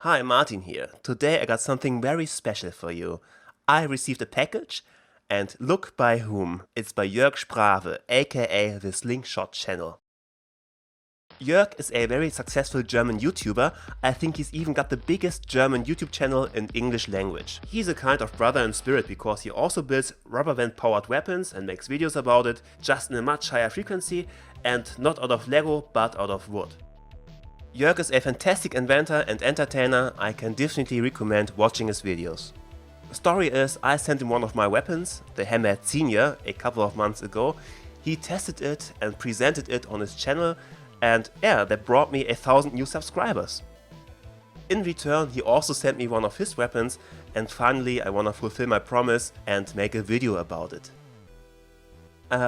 Hi, Martin here. Today I got something very special for you. I received a package, and look by whom. It's by Jörg Sprave, aka the Slingshot Channel. Jörg is a very successful German YouTuber. I think he's even got the biggest German YouTube channel in English language. He's a kind of brother in spirit because he also builds rubber band powered weapons and makes videos about it, just in a much higher frequency and not out of Lego but out of wood. Jörg is a fantastic inventor and entertainer. I can definitely recommend watching his videos. The story is, I sent him one of my weapons, the Hammerhead Senior, a couple of months ago. He tested it and presented it on his channel, and yeah, that brought me 1,000 new subscribers. In return, he also sent me one of his weapons, and finally I wanna fulfill my promise and make a video about it.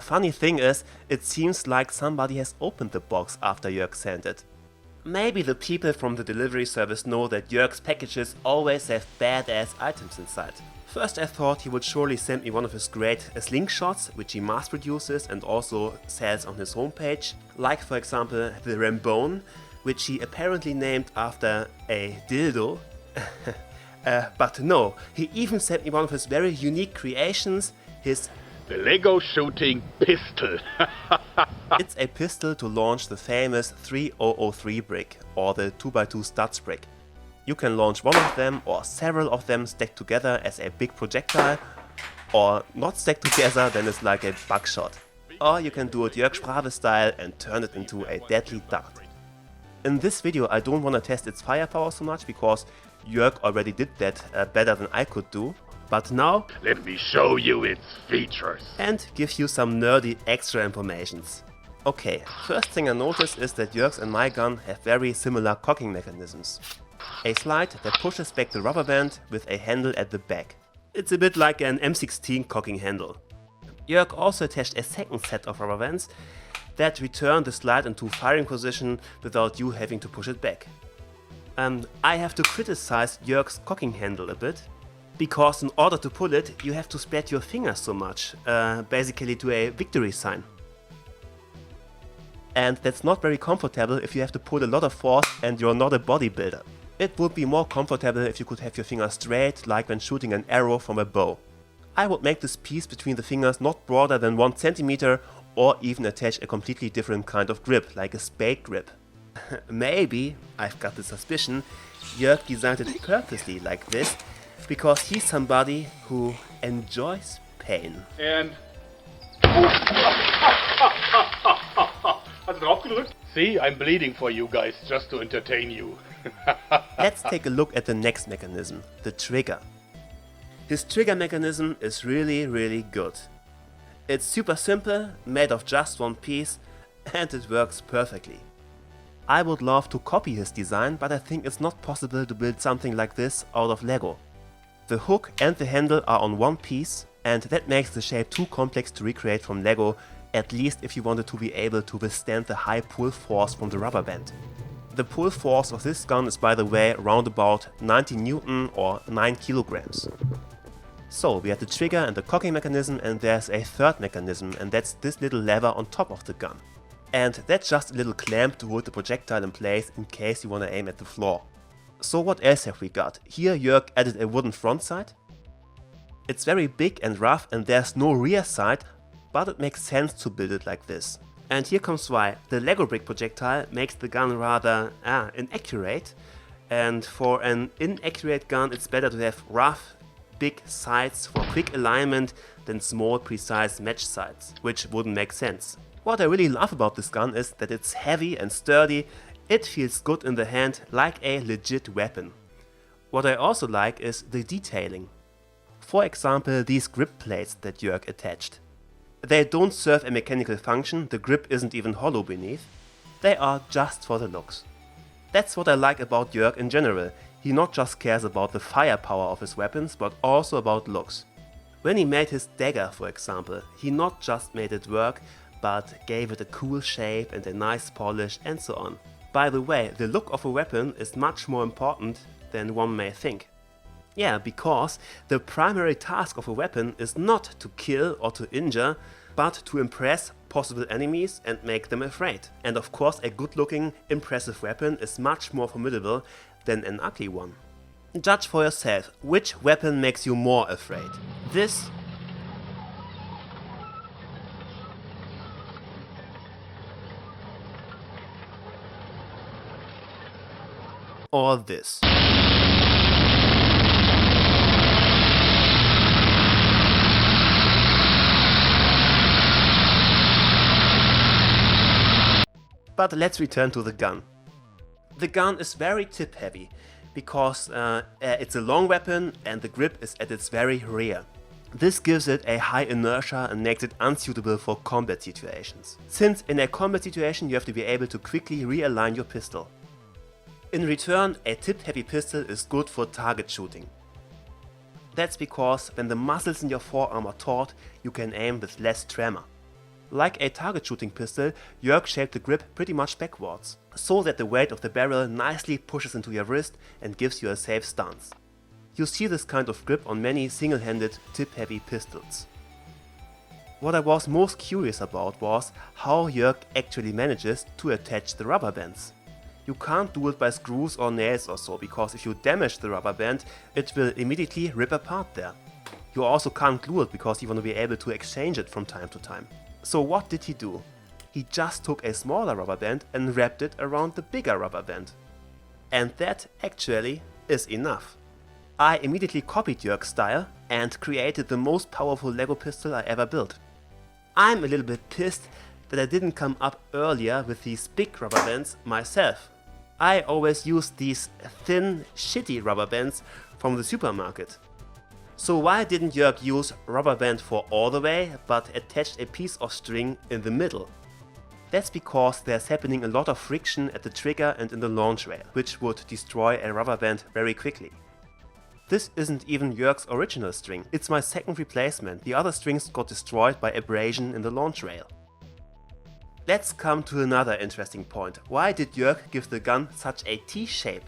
Funny thing is, it seems like somebody has opened the box after Jörg sent it. Maybe the people from the delivery service know that Jörg's packages always have badass items inside. First I thought he would surely send me one of his great slingshots, which he mass produces and also sells on his homepage, like for example the Rambone, which he apparently named after a dildo. But no, he even sent me one of his very unique creations, the Lego shooting pistol. It's a pistol to launch the famous 3003 brick, or the 2x2 studs brick. You can launch one of them or several of them stacked together as a big projectile, or not stacked together, then it's like a buckshot. Or you can do it Jörg Sprave style and turn it into a deadly dart. In this video I don't want to test its firepower so much because Jörg already did that better than I could do. But now, let me show you its features and give you some nerdy extra informations. Okay, first thing I noticed is that Jörg's and my gun have very similar cocking mechanisms. A slide that pushes back the rubber band with a handle at the back. It's a bit like an M16 cocking handle. Jörg also attached a second set of rubber bands that return the slide into firing position without you having to push it back. I have to criticize Jörg's cocking handle a bit, because in order to pull it, you have to spread your fingers so much, basically to a victory sign. And that's not very comfortable if you have to pull a lot of force and you're not a bodybuilder. It would be more comfortable if you could have your fingers straight, like when shooting an arrow from a bow. I would make this piece between the fingers not broader than 1 centimeter, or even attach a completely different kind of grip, like a spade grip. Maybe, I've got the suspicion, Jörg designed it purposely like this, because he's somebody who enjoys pain. And see, I'm bleeding for you guys just to entertain you. Let's take a look at the next mechanism, the trigger. His trigger mechanism is really good. It's super simple, made of just one piece, and it works perfectly. I would love to copy his design, but I think it's not possible to build something like this out of Lego. The hook and the handle are on one piece, and that makes the shape too complex to recreate from Lego, at least if you wanted to be able to withstand the high pull force from the rubber band. The pull force of this gun is, by the way, around about 90 Newton or 9 kilograms. So we have the trigger and the cocking mechanism, and there's a third mechanism, and that's this little lever on top of the gun. And that's just a little clamp to hold the projectile in place in case you want to aim at the floor. So what else have we got? Here Jörg added a wooden front sight. It's very big and rough and there's no rear sight, but it makes sense to build it like this. And here comes why. The Lego brick projectile makes the gun rather inaccurate, and for an inaccurate gun it's better to have rough, big sights for quick alignment than small, precise match sights, which wouldn't make sense. What I really love about this gun is that it's heavy and sturdy. It feels good in the hand, like a legit weapon. What I also like is the detailing. For example, these grip plates that Jörg attached. They don't serve a mechanical function, the grip isn't even hollow beneath. They are just for the looks. That's what I like about Jörg in general. He not just cares about the firepower of his weapons, but also about looks. When he made his dagger, for example, he not just made it work, but gave it a cool shape and a nice polish and so on. By the way, the look of a weapon is much more important than one may think. Yeah, because the primary task of a weapon is not to kill or to injure, but to impress possible enemies and make them afraid. And of course, a good looking, impressive weapon is much more formidable than an ugly one. Judge for yourself, which weapon makes you more afraid? This or this? But let's return to the gun. The gun is very tip heavy because it's a long weapon and the grip is at its very rear. This gives it a high inertia and makes it unsuitable for combat situations, since in a combat situation you have to be able to quickly realign your pistol. In return, a tip-heavy pistol is good for target shooting. That's because when the muscles in your forearm are taut, you can aim with less tremor. Like a target shooting pistol, Jörg shaped the grip pretty much backwards, so that the weight of the barrel nicely pushes into your wrist and gives you a safe stance. You see this kind of grip on many single-handed tip-heavy pistols. What I was most curious about was how Jörg actually manages to attach the rubber bands. You can't do it by screws or nails or so, because if you damage the rubber band, it will immediately rip apart there. You also can't glue it because you want to be able to exchange it from time to time. So what did he do? He just took a smaller rubber band and wrapped it around the bigger rubber band. And that actually is enough. I immediately copied Jörg's style and created the most powerful Lego pistol I ever built. I'm a little bit pissed that I didn't come up earlier with these big rubber bands myself. I always use these thin, shitty rubber bands from the supermarket. So why didn't Jörg use rubber band for all the way, but attached a piece of string in the middle? That's because there's happening a lot of friction at the trigger and in the launch rail, which would destroy a rubber band very quickly. This isn't even Jörg's original string, it's my second replacement. The other strings got destroyed by abrasion in the launch rail. Let's come to another interesting point. Why did Jörg give the gun such a T shape?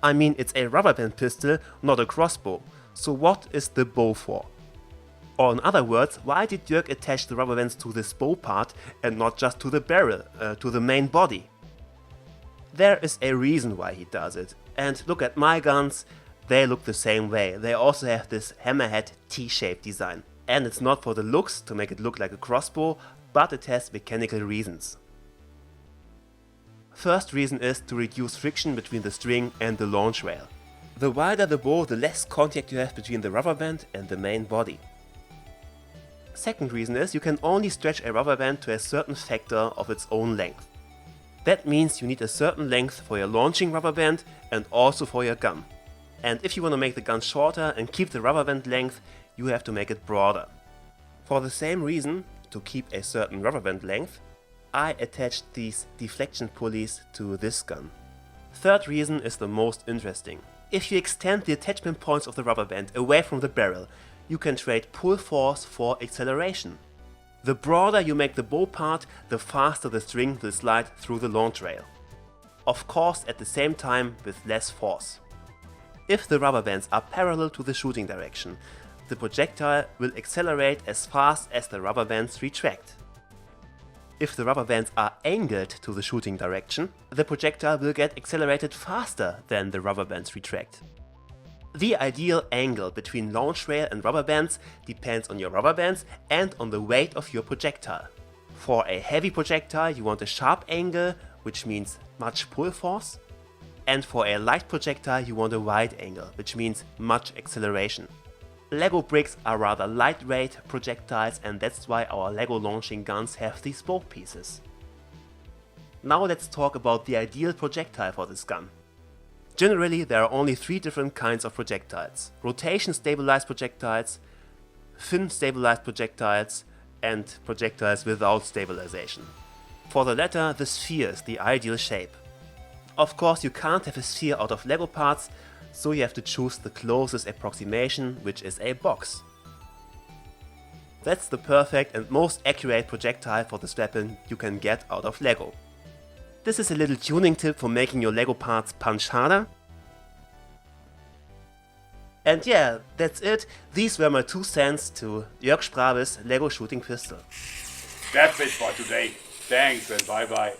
I mean, it's a rubber band pistol, not a crossbow. So what is the bow for? Or in other words, why did Jörg attach the rubber bands to this bow part and not just to the barrel, to the main body? There is a reason why he does it. And look at my guns, they look the same way. They also have this hammerhead T-shaped design. And it's not for the looks, to make it look like a crossbow, but it has mechanical reasons. First reason is to reduce friction between the string and the launch rail. The wider the bow, the less contact you have between the rubber band and the main body. Second reason is you can only stretch a rubber band to a certain factor of its own length. That means you need a certain length for your launching rubber band and also for your gun. And if you want to make the gun shorter and keep the rubber band length, you have to make it broader. For the same reason, to keep a certain rubber band length, I attached these deflection pulleys to this gun. Third reason is the most interesting. If you extend the attachment points of the rubber band away from the barrel, you can trade pull force for acceleration. The broader you make the bow part, the faster the string will slide through the launch rail. Of course, at the same time with less force. If the rubber bands are parallel to the shooting direction, the projectile will accelerate as fast as the rubber bands retract. If the rubber bands are angled to the shooting direction, the projectile will get accelerated faster than the rubber bands retract. The ideal angle between launch rail and rubber bands depends on your rubber bands and on the weight of your projectile. For a heavy projectile you want a sharp angle, which means much pull force, and for a light projectile you want a wide angle, which means much acceleration. Lego bricks are rather lightweight projectiles, and that's why our Lego launching guns have these bow pieces. Now let's talk about the ideal projectile for this gun. Generally there are only 3 different kinds of projectiles: rotation stabilized projectiles, fin stabilized projectiles, and projectiles without stabilization. For the latter, the sphere is the ideal shape. Of course you can't have a sphere out of Lego parts, so you have to choose the closest approximation, which is a box. That's the perfect and most accurate projectile for this weapon you can get out of Lego. This is a little tuning tip for making your Lego parts punch harder. And yeah, that's it. These were my 2 cents to Jörg Sprave's Lego shooting pistol. That's it for today. Thanks and bye bye.